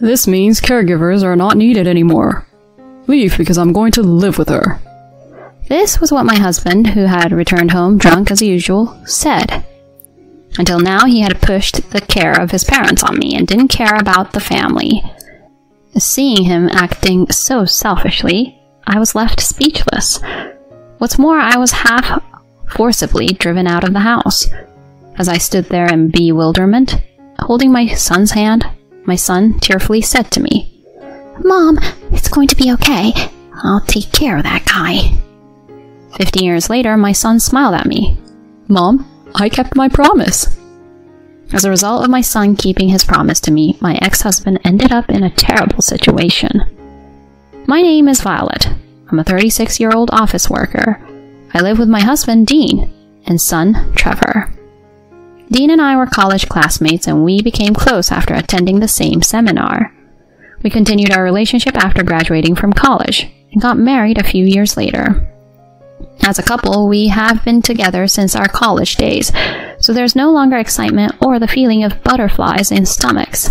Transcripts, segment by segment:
This means caregivers are not needed anymore. Leave because I'm going to live with her. This was what my husband, who had returned home drunk as usual, said. Until now, he had pushed the care of his parents on me and didn't care about the family. Seeing him acting so selfishly, I was left speechless. What's more, I was half forcibly driven out of the house. As I stood there in bewilderment, holding my son's hand, my son tearfully said to me, "Mom, it's going to be okay. I'll take care of that guy." 15 years later, my son smiled at me. Mom, I kept my promise. As a result of my son keeping his promise to me, my ex-husband ended up in a terrible situation. My name is Violet. I'm a 36-year-old office worker. I live with my husband, Dean, and son, Trevor. Dean and I were college classmates, and we became close after attending the same seminar. We continued our relationship after graduating from college, and got married a few years later. As a couple, we have been together since our college days, so there's no longer excitement or the feeling of butterflies in stomachs.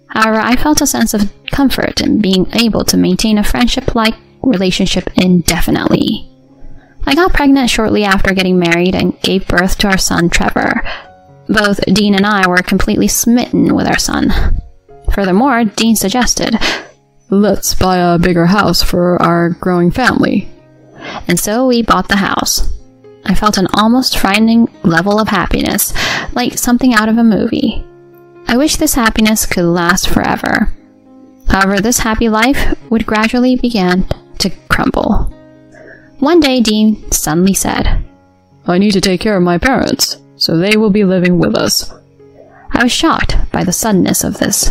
However, I felt a sense of comfort in being able to maintain a friendship-like relationship indefinitely. I got pregnant shortly after getting married and gave birth to our son, Trevor. Both Dean and I were completely smitten with our son. Furthermore, Dean suggested, "Let's buy a bigger house for our growing family." And so we bought the house. I felt an almost frightening level of happiness, like something out of a movie. I wish this happiness could last forever. However, this happy life would gradually begin to crumble. One day, Dean suddenly said, "I need to take care of my parents, so they will be living with us." I was shocked by the suddenness of this.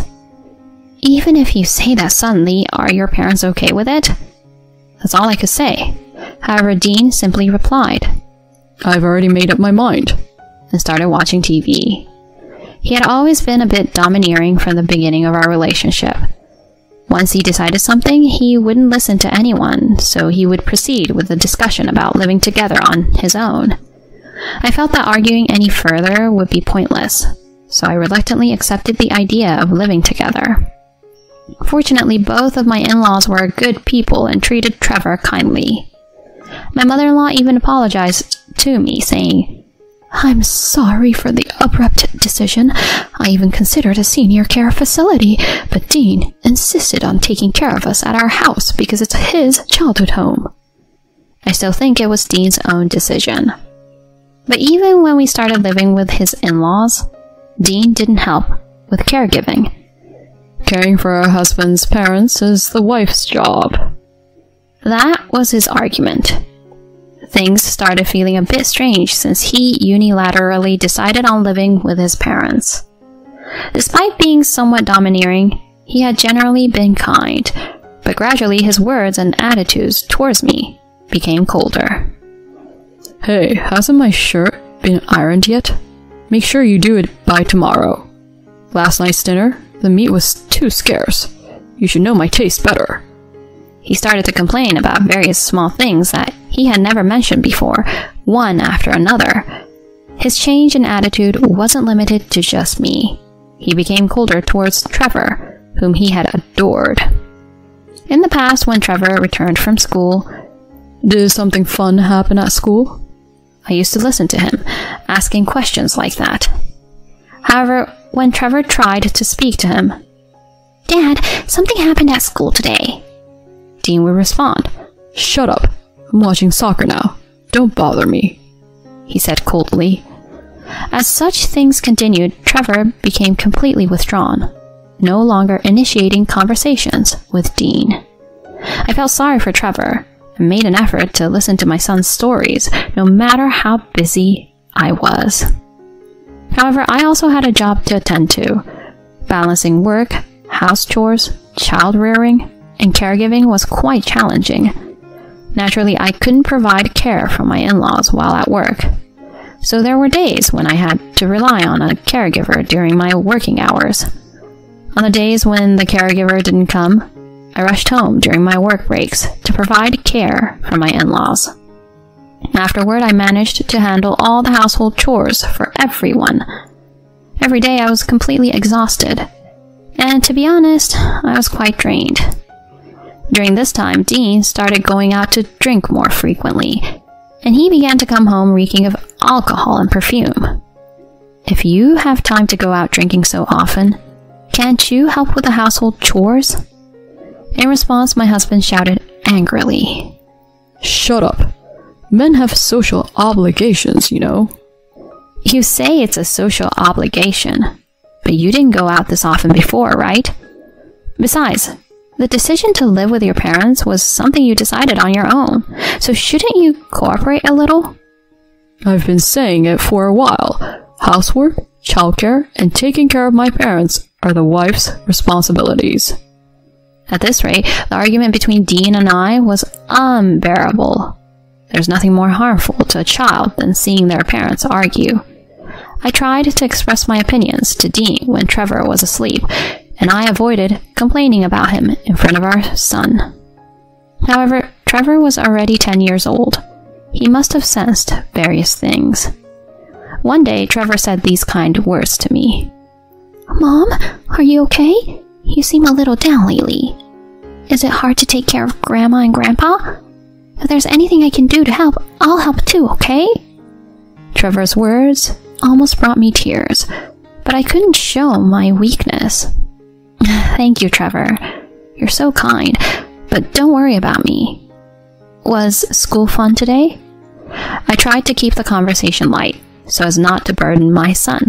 "Even if you say that suddenly, are your parents okay with it?" That's all I could say. However, Dean simply replied, "I've already made up my mind," and started watching TV. He had always been a bit domineering from the beginning of our relationship. Once he decided something, he wouldn't listen to anyone, so he would proceed with the discussion about living together on his own. I felt that arguing any further would be pointless, so I reluctantly accepted the idea of living together. Fortunately, both of my in-laws were good people and treated Trevor kindly. My mother-in-law even apologized to me, saying, "I'm sorry for the abrupt decision. I even considered a senior care facility, but Dean insisted on taking care of us at our house because it's his childhood home." I still think it was Dean's own decision. But even when we started living with his in-laws, Dean didn't help with caregiving. "Caring for her husband's parents is the wife's job." That was his argument. Things started feeling a bit strange since he unilaterally decided on living with his parents. Despite being somewhat domineering, he had generally been kind, but gradually his words and attitudes towards me became colder. "Hey, hasn't my shirt been ironed yet? Make sure you do it by tomorrow. Last night's dinner, the meat was too scarce. You should know my taste better." He started to complain about various small things that he had never mentioned before, one after another. His change in attitude wasn't limited to just me. He became colder towards Trevor, whom he had adored. In the past, when Trevor returned from school, "Did something fun happen at school?" I used to listen to him, asking questions like that. However, when Trevor tried to speak to him, "Dad, something happened at school today," Dean would respond, "Shut up. I'm watching soccer now. Don't bother me," he said coldly. As such things continued, Trevor became completely withdrawn, no longer initiating conversations with Dean. I felt sorry for Trevor and made an effort to listen to my son's stories, no matter how busy I was. However, I also had a job to attend to. Balancing work, house chores, child rearing, and caregiving was quite challenging. Naturally, I couldn't provide care for my in-laws while at work, so there were days when I had to rely on a caregiver during my working hours. On the days when the caregiver didn't come, I rushed home during my work breaks to provide care for my in-laws. Afterward, I managed to handle all the household chores for everyone. Every day I was completely exhausted. And to be honest, I was quite drained. During this time, Dean started going out to drink more frequently, and he began to come home reeking of alcohol and perfume. If you have time to go out drinking so often, can't you help with the household chores? In response, my husband shouted angrily, Shut up. Men have social obligations, you know. You say it's a social obligation, but you didn't go out this often before, right? Besides, the decision to live with your parents was something you decided on your own, so shouldn't you cooperate a little? I've been saying it for a while. Housework, childcare, and taking care of my parents are the wife's responsibilities. At this rate, the argument between Dean and I was unbearable. There's nothing more harmful to a child than seeing their parents argue. I tried to express my opinions to Dean when Trevor was asleep, and I avoided complaining about him in front of our son. However, Trevor was already 10 years old. He must have sensed various things. One day, Trevor said these kind words to me. Mom, are you okay? You seem a little down lately. Is it hard to take care of Grandma and Grandpa? If there's anything I can do to help, I'll help too, okay? Trevor's words almost brought me tears, but I couldn't show my weakness. Thank you, Trevor. You're so kind, but don't worry about me. Was school fun today? I tried to keep the conversation light, so as not to burden my son.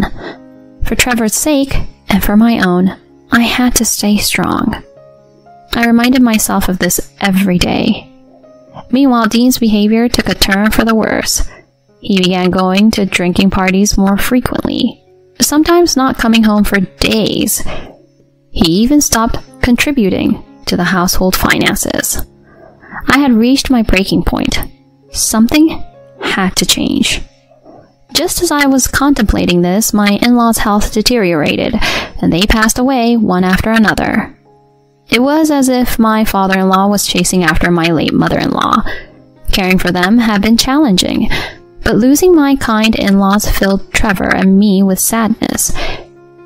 For Trevor's sake, and for my own, I had to stay strong. I reminded myself of this every day. Meanwhile, Dean's behavior took a turn for the worse. He began going to drinking parties more frequently, sometimes not coming home for days. He even stopped contributing to the household finances. I had reached my breaking point. Something had to change. Just as I was contemplating this, my in-laws' health deteriorated, and they passed away one after another. It was as if my father-in-law was chasing after my late mother-in-law. Caring for them had been challenging, but losing my kind in-laws filled Trevor and me with sadness.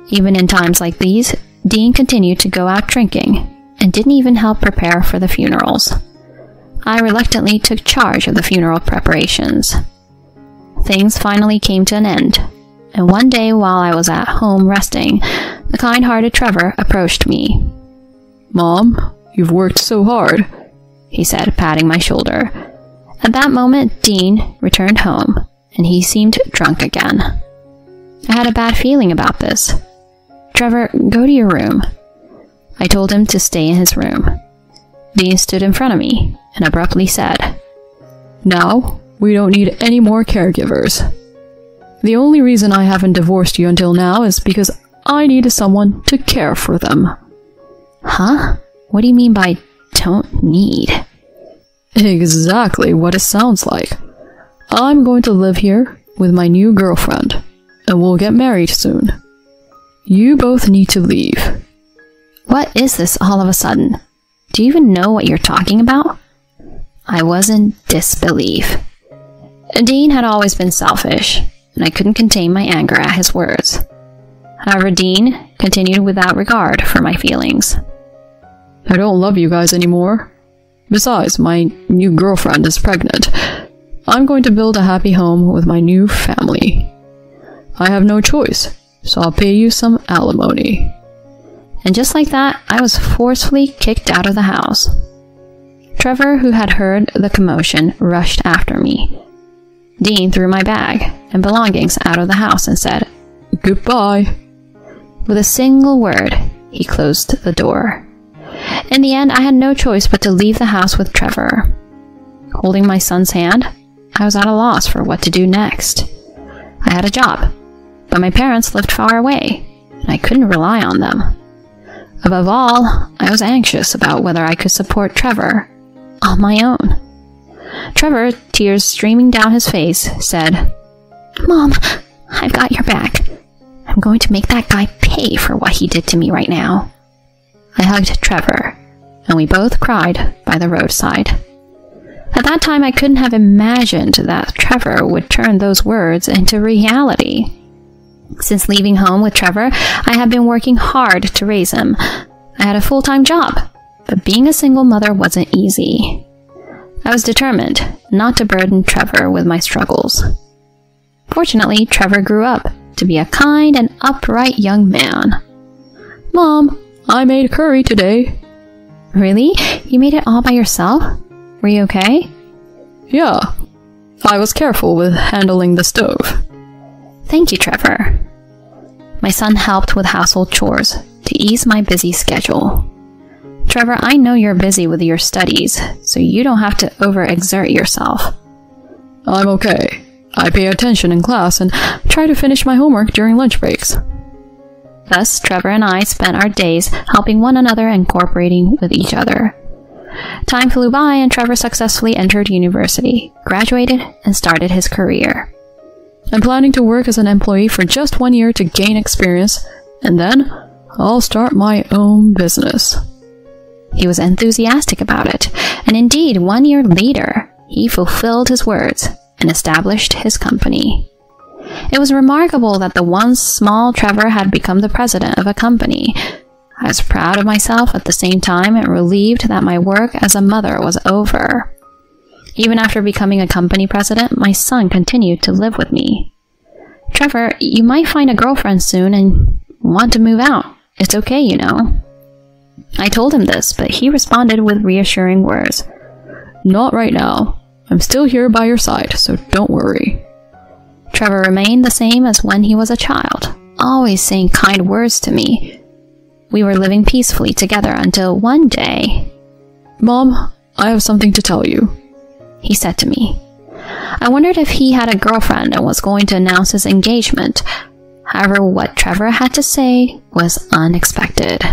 Even in times like these, Dean continued to go out drinking, and didn't even help prepare for the funerals. I reluctantly took charge of the funeral preparations. Things finally came to an end, and one day while I was at home resting, the kind-hearted Trevor approached me. Mom, you've worked so hard, he said, patting my shoulder. At that moment, Dean returned home, and he seemed drunk again. I had a bad feeling about this. Trevor, go to your room. I told him to stay in his room. Dean stood in front of me and abruptly said, Now, we don't need any more caregivers. The only reason I haven't divorced you until now is because I needed someone to care for them. Huh? What do you mean by don't need? Exactly what it sounds like. I'm going to live here with my new girlfriend, and we'll get married soon. You both need to leave. What is this all of a sudden? Do you even know what you're talking about? I was in disbelief. Dean had always been selfish, and I couldn't contain my anger at his words. However, Dean continued without regard for my feelings. I don't love you guys anymore. Besides, my new girlfriend is pregnant. I'm going to build a happy home with my new family. I have no choice, so I'll pay you some alimony. And just like that, I was forcefully kicked out of the house. Trevor, who had heard the commotion, rushed after me. Dean threw my bag and belongings out of the house and said, Goodbye. With a single word, he closed the door. In the end, I had no choice but to leave the house with Trevor. Holding my son's hand, I was at a loss for what to do next. I had a job, but my parents lived far away, and I couldn't rely on them. Above all, I was anxious about whether I could support Trevor on my own. Trevor, tears streaming down his face, said, Mom, I've got your back. I'm going to make that guy pay for what he did to me right now. I hugged Trevor, and we both cried by the roadside. At that time, I couldn't have imagined that Trevor would turn those words into reality. Since leaving home with Trevor, I have been working hard to raise him. I had a full-time job, but being a single mother wasn't easy. I was determined not to burden Trevor with my struggles. Fortunately, Trevor grew up to be a kind and upright young man. Mom, I made curry today. Really? You made it all by yourself? Were you okay? Yeah, I was careful with handling the stove. Thank you, Trevor. My son helped with household chores to ease my busy schedule. Trevor, I know you're busy with your studies, so you don't have to overexert yourself. I'm okay. I pay attention in class and try to finish my homework during lunch breaks. Thus, Trevor and I spent our days helping one another and cooperating with each other. Time flew by and Trevor successfully entered university, graduated, and started his career. I'm planning to work as an employee for just 1 year to gain experience, and then I'll start my own business. He was enthusiastic about it, and indeed, 1 year later, he fulfilled his words and established his company. It was remarkable that the once small Trevor had become the president of a company. I was proud of myself at the same time and relieved that my work as a mother was over. Even after becoming a company president, my son continued to live with me. Trevor, you might find a girlfriend soon and want to move out. It's okay, you know. I told him this, but he responded with reassuring words. Not right now. I'm still here by your side, so don't worry. Trevor remained the same as when he was a child, always saying kind words to me. We were living peacefully together until one day... Mom, I have something to tell you, he said to me. I wondered if he had a girlfriend and was going to announce his engagement. However, what Trevor had to say was unexpected.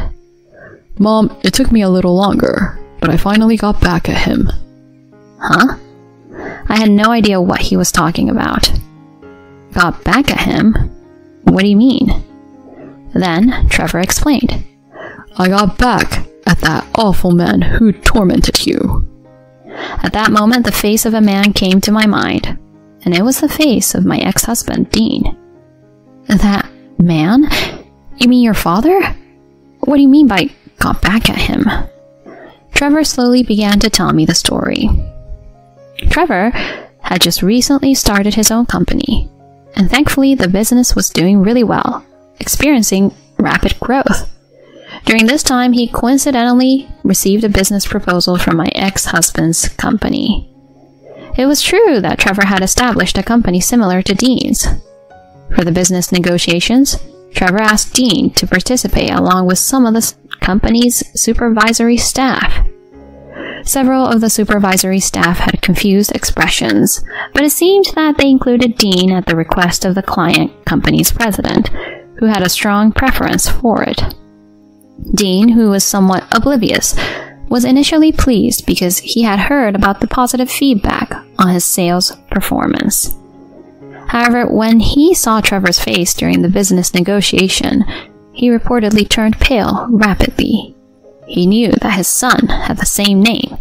Mom, it took me a little longer, but I finally got back at him. Huh? I had no idea what he was talking about. Got back at him? What do you mean? Then Trevor explained. I got back at that awful man who tormented you. At that moment, the face of a man came to my mind, and it was the face of my ex-husband, Dean. That man? You mean your father? What do you mean by got back at him? Trevor slowly began to tell me the story. Trevor had just recently started his own company, and thankfully the business was doing really well, experiencing rapid growth. During this time, he coincidentally received a business proposal from my ex-husband's company. It was true that Trevor had established a company similar to Dean's. For the business negotiations, Trevor asked Dean to participate along with some of the company's supervisory staff. Several of the supervisory staff had confused expressions, but it seemed that they included Dean at the request of the client company's president, who had a strong preference for it. Dean, who was somewhat oblivious, was initially pleased because he had heard about the positive feedback on his sales performance. However, when he saw Trevor's face during the business negotiation, he reportedly turned pale rapidly. He knew that his son had the same name,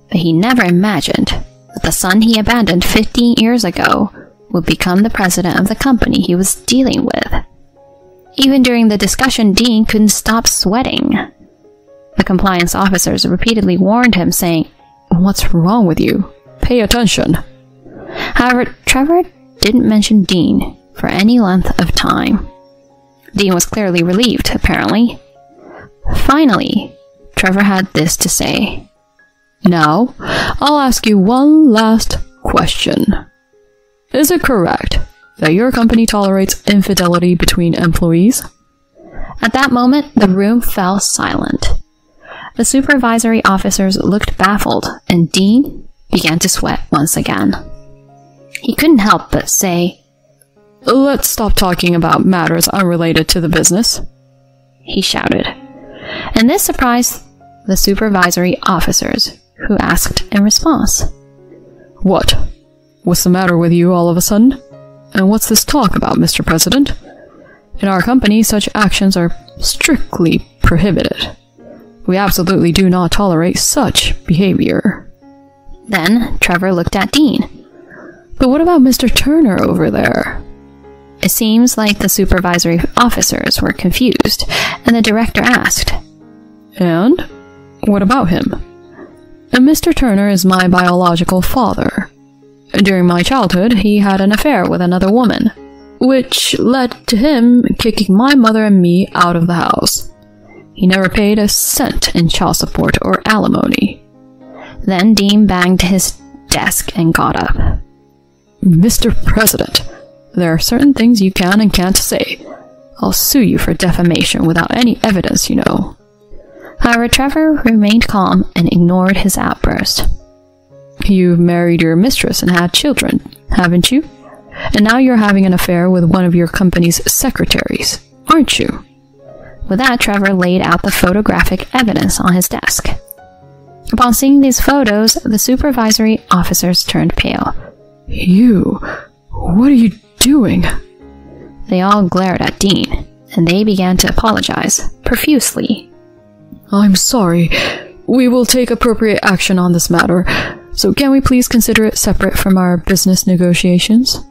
but he never imagined that the son he abandoned 15 years ago would become the president of the company he was dealing with. Even during the discussion, Dean couldn't stop sweating. The compliance officers repeatedly warned him, saying, "What's wrong with you? Pay attention." However, Trevor didn't mention Dean for any length of time. Dean was clearly relieved, apparently. Finally, Trevor had this to say. "Now, I'll ask you one last question. Is it correct that your company tolerates infidelity between employees?" At that moment, the room fell silent. The supervisory officers looked baffled, and Dean began to sweat once again. He couldn't help but say, "Let's stop talking about matters unrelated to the business," he shouted. And this surprised the supervisory officers, who asked in response, "What? What's the matter with you all of a sudden? And what's this talk about, Mr. President? In our company, such actions are strictly prohibited. We absolutely do not tolerate such behavior." Then Trevor looked at Dean. "But what about Mr. Turner over there?" It seems like the supervisory officers were confused, and the director asked, "And? What about him?" "Mr. Turner is my biological father. During my childhood, he had an affair with another woman, which led to him kicking my mother and me out of the house. He never paid a cent in child support or alimony." Then Dean banged his desk and got up. "Mr. President, there are certain things you can and can't say. I'll sue you for defamation without any evidence, you know." However, Trevor remained calm and ignored his outburst. "You've married your mistress and had children, haven't you? And now you're having an affair with one of your company's secretaries, aren't you?" With that, Trevor laid out the photographic evidence on his desk. Upon seeing these photos, the supervisory officers turned pale. What are you doing?" They all glared at Dean, and they began to apologize profusely. "I'm sorry. We will take appropriate action on this matter, so can we please consider it separate from our business negotiations?"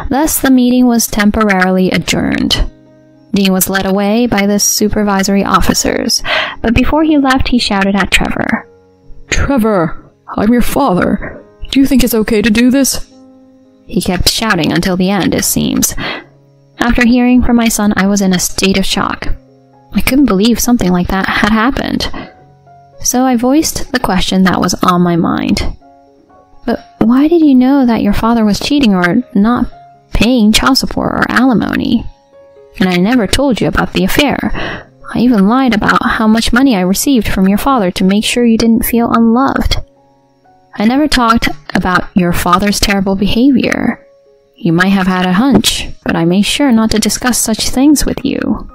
Thus, the meeting was temporarily adjourned. Dean was led away by the supervisory officers, but before he left, he shouted at Trevor. "Trevor, I'm your father. Do you think it's okay to do this?" He kept shouting until the end, it seems. After hearing from my son, I was in a state of shock. I couldn't believe something like that had happened. So I voiced the question that was on my mind. "But why did you know that your father was cheating or not paying child support or alimony? And I never told you about the affair. I even lied about how much money I received from your father to make sure you didn't feel unloved. I never talked about your father's terrible behavior. You might have had a hunch, but I made sure not to discuss such things with you."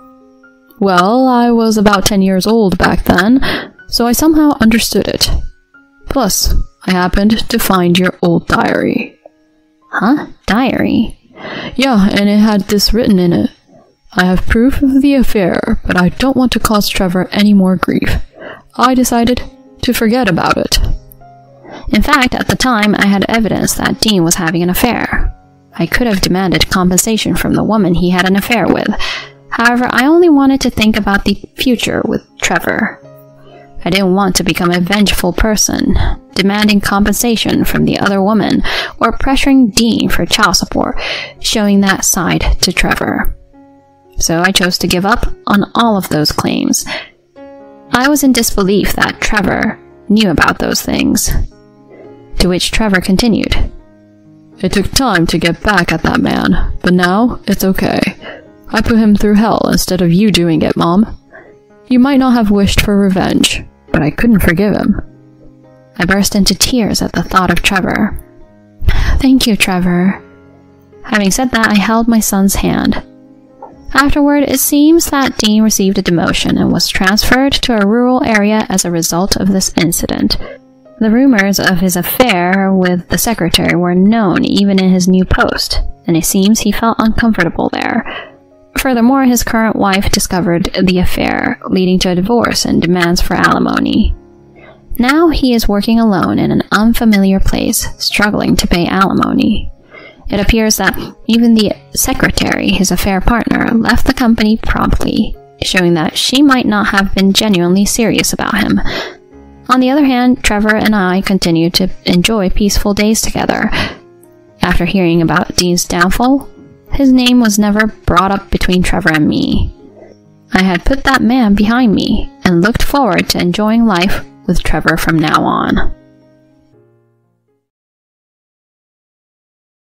"Well, I was about 10 years old back then, so I somehow understood it. Plus, I happened to find your old diary." "Huh? Diary?" "Yeah, and it had this written in it. I have proof of the affair, but I don't want to cause Trevor any more grief. I decided to forget about it." In fact, at the time, I had evidence that Dean was having an affair. I could have demanded compensation from the woman he had an affair with. However, I only wanted to think about the future with Trevor. I didn't want to become a vengeful person, demanding compensation from the other woman, or pressuring Dean for child support, showing that side to Trevor. So I chose to give up on all of those claims. I was in disbelief that Trevor knew about those things. To which Trevor continued, "It took time to get back at that man, but now it's okay. I put him through hell instead of you doing it, Mom. You might not have wished for revenge, but I couldn't forgive him." I burst into tears at the thought of Trevor. "Thank you, Trevor." Having said that, I held my son's hand. Afterward, it seems that Dean received a demotion and was transferred to a rural area as a result of this incident. The rumors of his affair with the secretary were known even in his new post, and it seems he felt uncomfortable there. Furthermore, his current wife discovered the affair, leading to a divorce and demands for alimony. Now he is working alone in an unfamiliar place, struggling to pay alimony. It appears that even the secretary, his affair partner, left the company promptly, showing that she might not have been genuinely serious about him. On the other hand, Trevor and I continued to enjoy peaceful days together. After hearing about Dean's downfall, his name was never brought up between Trevor and me. I had put that man behind me and looked forward to enjoying life with Trevor from now on.